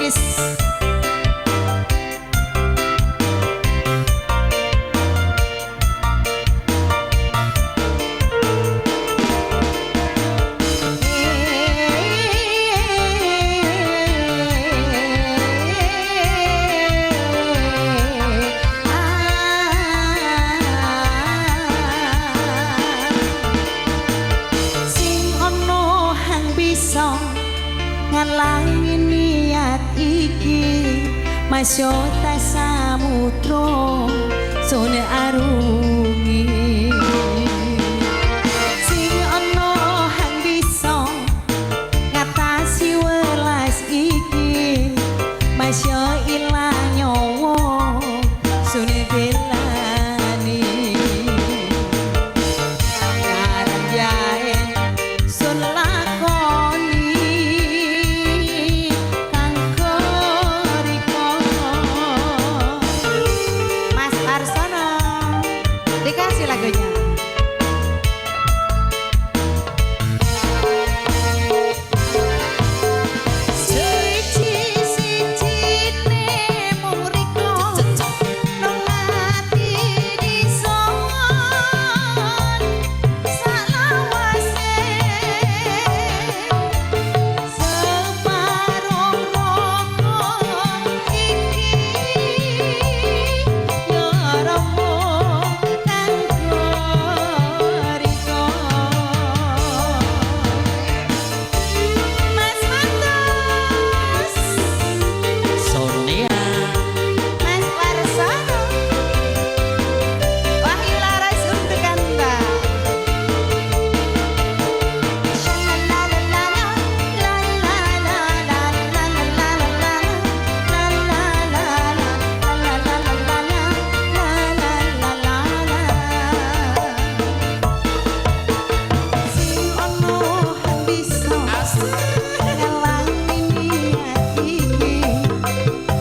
Wis ngalangi niat iki masyota samudra sone arungi sing ana hang bisa ngatasi welas iki masya ilang nyawa sone belani karan jae sun dikasih lagunya.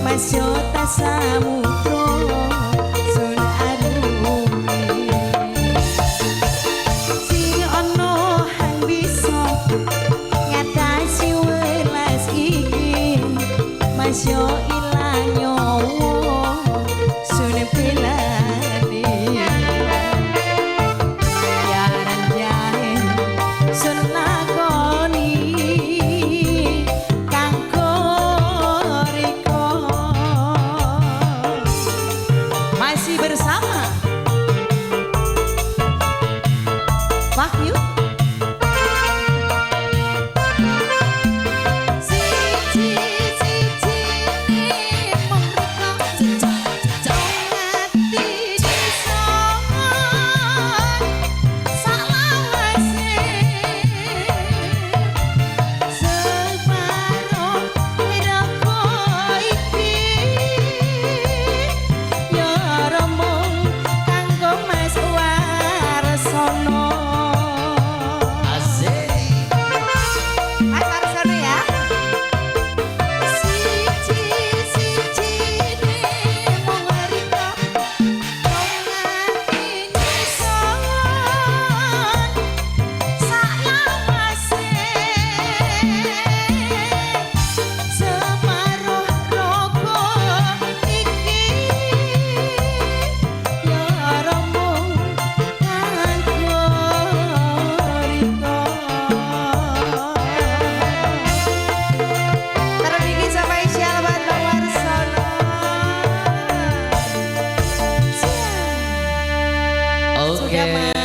Masyota samudra sun arungi sing ana hang bisa ngatasi welas iki masya ilang nyawa sun pelani yaran jahe sun lakoni masih bersama Wahyu Oke.